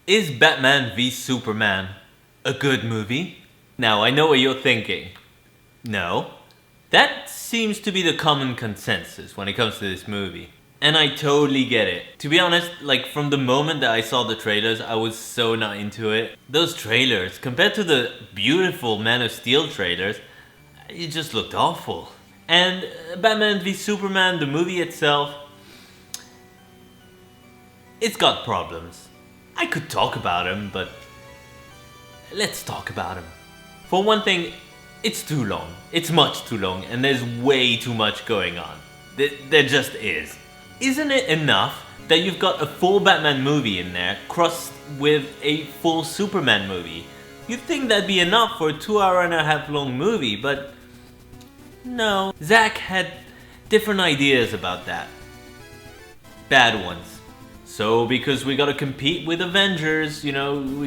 Is Batman v Superman a good movie? Now, I know what you're thinking. No. That seems to be the common consensus when it comes to this movie. And I totally get it. To be honest, like from the moment that I saw the trailers, I was so not into it. Those trailers, compared to the beautiful Man of Steel trailers, it just looked awful. And Batman v Superman, the movie itself, it's got problems. I could talk about him, but let's talk about him. For one thing, it's too long. It's much too long, and there's way too much going on. There just is. Isn't it enough that you've got a full Batman movie in there crossed with a full Superman movie? You'd think that'd be enough for a 2.5 hour long movie, but no. Zack had different ideas about that. Bad ones. So because we gotta compete with Avengers, we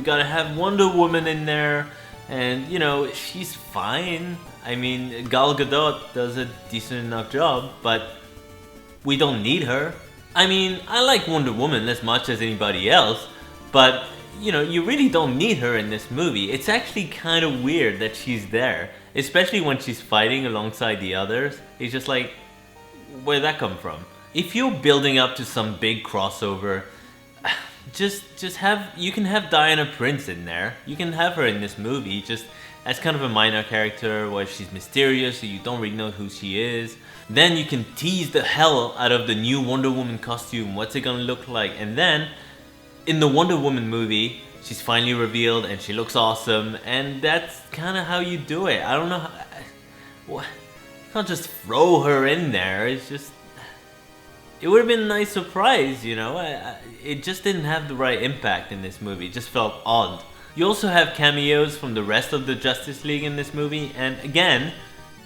gotta have Wonder Woman in there, and she's fine. I mean, Gal Gadot does a decent enough job, but we don't need her. I mean, I like Wonder Woman as much as anybody else, but you really don't need her in this movie. It's actually kind of weird that she's there, especially when she's fighting alongside the others. It's just like, where'd that come from? If you're building up to some big crossover, you can have Diana Prince in there. You can have her in this movie just as kind of a minor character where she's mysterious, so you don't really know who she is. Then you can tease the hell out of the new Wonder Woman costume. What's it gonna look like? And then in the Wonder Woman movie, she's finally revealed and she looks awesome, and that's kind of how you do it. I don't know you can't just throw her in there. It's just, it would have been a nice surprise, it just didn't have the right impact in this movie. It just felt odd. You also have cameos from the rest of the Justice League in this movie, and again,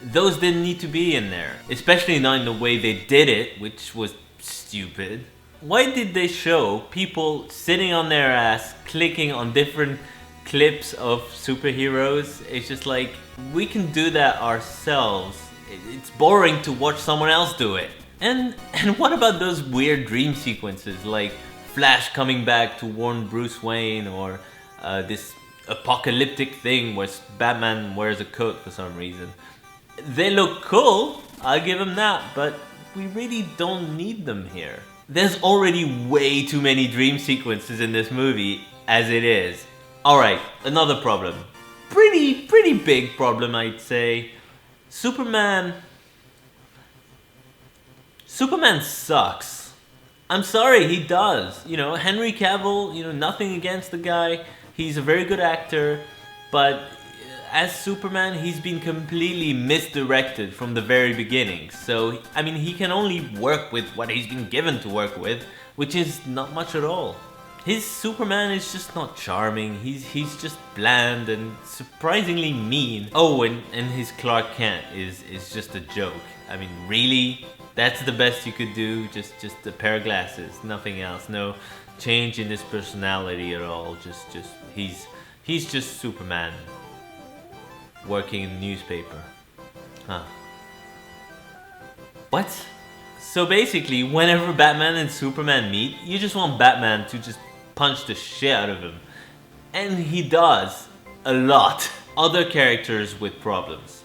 those didn't need to be in there. Especially not in the way they did it, which was stupid. Why did they show people sitting on their ass, clicking on different clips of superheroes? It's just like, we can do that ourselves. It's boring to watch someone else do it. And what about those weird dream sequences, like Flash coming back to warn Bruce Wayne, or this apocalyptic thing where Batman wears a coat for some reason? They look cool, I'll give them that, but we really don't need them here. There's already way too many dream sequences in this movie as it is. Alright, another problem. Pretty big problem, I'd say. Superman sucks. I'm sorry, he does. Henry Cavill, nothing against the guy. He's a very good actor, but as Superman, he's been completely misdirected from the very beginning. So, I mean, he can only work with what he's been given to work with, which is not much at all. His Superman is just not charming. He's just bland and surprisingly mean. Oh, and his Clark Kent is just a joke. I mean, really? That's the best you could do? Just a pair of glasses, nothing else. No change in his personality at all. He's just Superman working in the newspaper. Huh. What? So basically, whenever Batman and Superman meet, you just want Batman to just punch the shit out of him. And he does. A lot. Other characters with problems.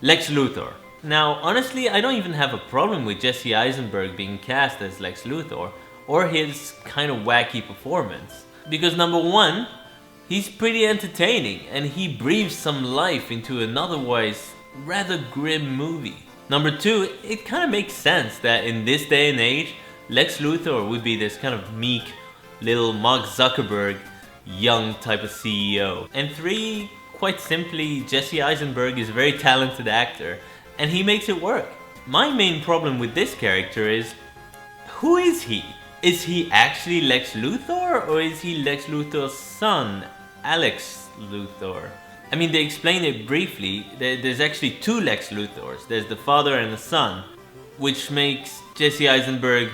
Lex Luthor. Now, honestly, I don't even have a problem with Jesse Eisenberg being cast as Lex Luthor, or his kind of wacky performance. Because number one, he's pretty entertaining, and he breathes some life into an otherwise rather grim movie. Number two, it kind of makes sense that in this day and age, Lex Luthor would be this kind of meek little Mark Zuckerberg young type of CEO. And three, quite simply, Jesse Eisenberg is a very talented actor, and he makes it work. My main problem with this character is, who is he? Is he actually Lex Luthor, or is he Lex Luthor's son, Alex Luthor? I mean, they explain it briefly. There's actually two Lex Luthors. There's the father and the son, which makes Jesse Eisenberg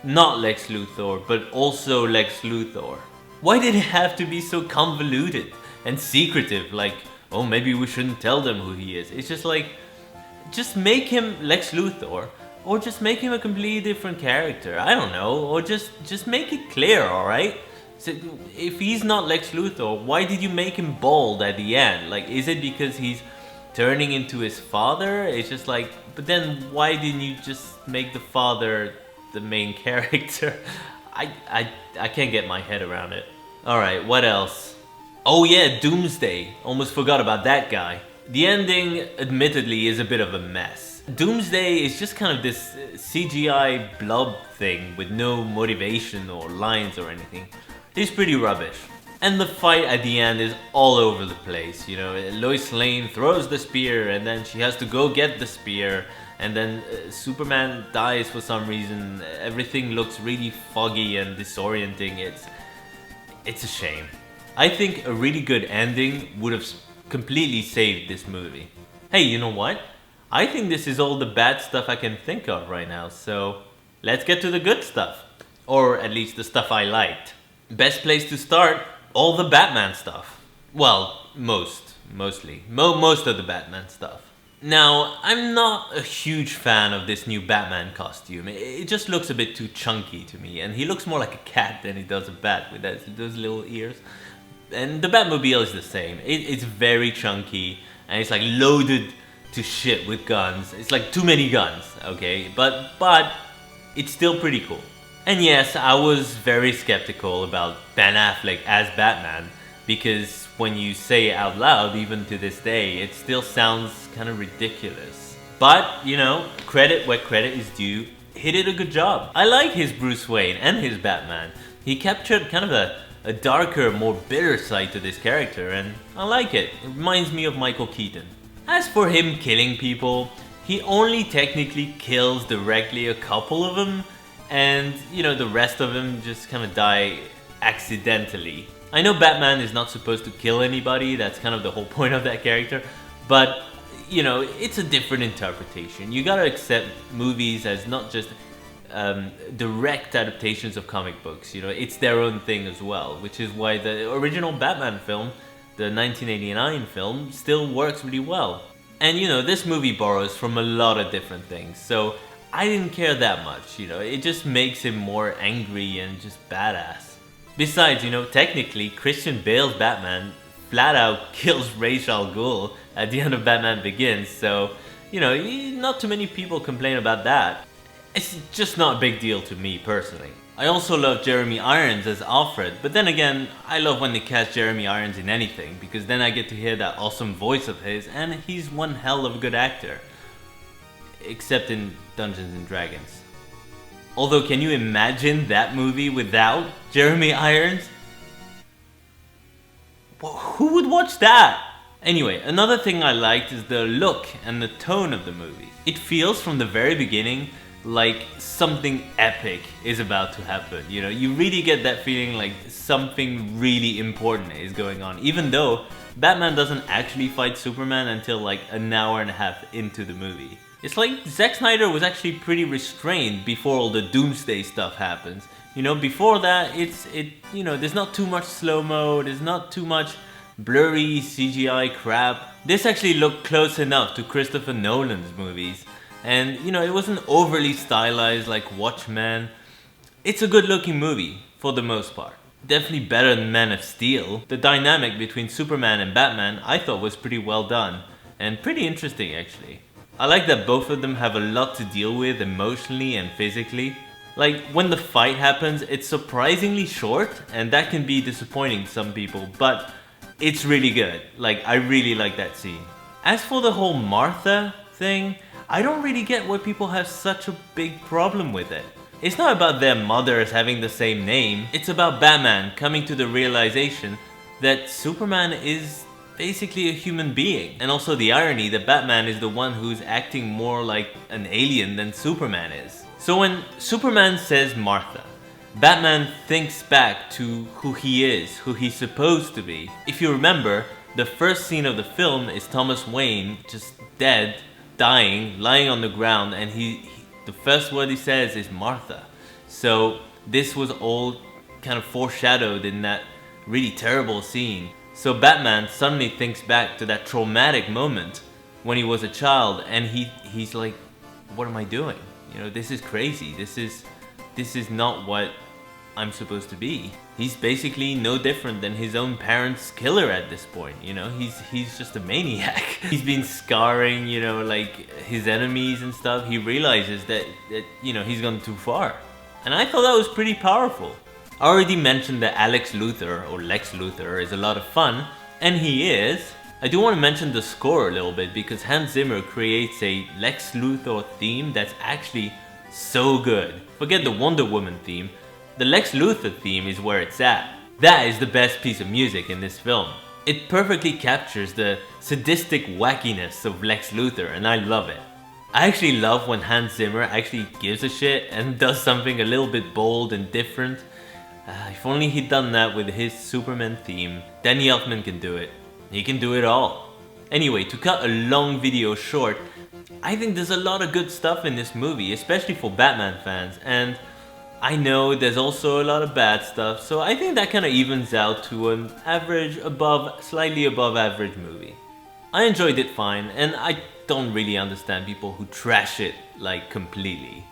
not Lex Luthor, but also Lex Luthor. Why did it have to be so convoluted and secretive? Like, oh, maybe we shouldn't tell them who he is. It's just like, just make him Lex Luthor, or just make him a completely different character. I don't know, or just make it clear, alright? So if he's not Lex Luthor, why did you make him bald at the end? Like, is it because he's turning into his father? It's just like, but then why didn't you just make the father the main character? I can't get my head around it. Alright, what else? Oh yeah, Doomsday. Almost forgot about that guy. The ending, admittedly, is a bit of a mess. Doomsday is just kind of this CGI blob thing with no motivation or lines or anything. It's pretty rubbish. And the fight at the end is all over the place, you know. Lois Lane throws the spear and then she has to go get the spear. And then Superman dies for some reason. Everything looks really foggy and disorienting. It's a shame. I think a really good ending would have completely saved this movie. Hey, you know what? I think this is all the bad stuff I can think of right now. So let's get to the good stuff. Or at least the stuff I liked. Best place to start, all the Batman stuff. Well, mostly. Most of the Batman stuff. Now, I'm not a huge fan of this new Batman costume. It just looks a bit too chunky to me, and he looks more like a cat than he does a bat with those little ears. And the Batmobile is the same. It's very chunky, and it's like loaded to shit with guns. It's like too many guns, okay? But it's still pretty cool. And yes, I was very skeptical about Ben Affleck as Batman, because when you say it out loud, even to this day, it still sounds kind of ridiculous. But, you know, credit where credit is due, he did a good job. I like his Bruce Wayne and his Batman. He captured kind of a darker, more bitter side to this character, and I like it. It reminds me of Michael Keaton. As for him killing people, he only technically kills directly a couple of them, and, you know, the rest of them just kind of die accidentally. I know Batman is not supposed to kill anybody, that's kind of the whole point of that character, but, you know, it's a different interpretation. You gotta accept movies as not just direct adaptations of comic books, you know, it's their own thing as well, which is why the original Batman film, the 1989 film, still works really well. And, you know, this movie borrows from a lot of different things, so I didn't care that much, you know, it just makes him more angry and just badass. Besides, you know, technically, Christian Bale's Batman flat out kills Ra's al Ghul at the end of Batman Begins, so, you know, not too many people complain about that. It's just not a big deal to me, personally. I also love Jeremy Irons as Alfred, but then again, I love when they cast Jeremy Irons in anything, because then I get to hear that awesome voice of his, and he's one hell of a good actor. Except in Dungeons and Dragons. Although, can you imagine that movie without Jeremy Irons? Who would watch that? Anyway, another thing I liked is the look and the tone of the movie. It feels from the very beginning like something epic is about to happen. You know, you really get that feeling like something really important is going on, even though Batman doesn't actually fight Superman until like an hour and a half into the movie. It's like Zack Snyder was actually pretty restrained before all the Doomsday stuff happens. You know, before that, you know, there's not too much slow-mo, there's not too much blurry CGI crap. This actually looked close enough to Christopher Nolan's movies. And, you know, it wasn't overly stylized like Watchmen. It's a good-looking movie, for the most part. Definitely better than Man of Steel. The dynamic between Superman and Batman I thought was pretty well done. And pretty interesting, actually. I like that both of them have a lot to deal with emotionally and physically. Like, when the fight happens, it's surprisingly short, and that can be disappointing to some people, but it's really good. Like, I really like that scene. As for the whole Martha thing, I don't really get why people have such a big problem with it. It's not about their mothers having the same name, it's about Batman coming to the realization that Superman is basically a human being. And also the irony that Batman is the one who's acting more like an alien than Superman is. So when Superman says Martha, Batman thinks back to who he is, who he's supposed to be. If you remember, the first scene of the film is Thomas Wayne just dead, dying, lying on the ground, and the first word he says is Martha. So this was all kind of foreshadowed in that really terrible scene. So Batman suddenly thinks back to that traumatic moment when he was a child, and he's like, what am I doing? You know, this is crazy. This is not what I'm supposed to be. He's basically no different than his own parents' killer at this point, you know? He's just a maniac. He's been scarring, you know, like his enemies and stuff. He realizes that you know, he's gone too far. And I thought that was pretty powerful. I already mentioned that Alex Luthor, or Lex Luthor, is a lot of fun, and he is. I do want to mention the score a little bit because Hans Zimmer creates a Lex Luthor theme that's actually so good. Forget the Wonder Woman theme, the Lex Luthor theme is where it's at. That is the best piece of music in this film. It perfectly captures the sadistic wackiness of Lex Luthor, and I love it. I actually love when Hans Zimmer actually gives a shit and does something a little bit bold and different. If only he'd done that with his Superman theme. Danny Elfman can do it. He can do it all. Anyway, to cut a long video short, I think there's a lot of good stuff in this movie, especially for Batman fans, and I know there's also a lot of bad stuff, so I think that kind of evens out to an average, slightly above average movie. I enjoyed it fine, and I don't really understand people who trash it like completely.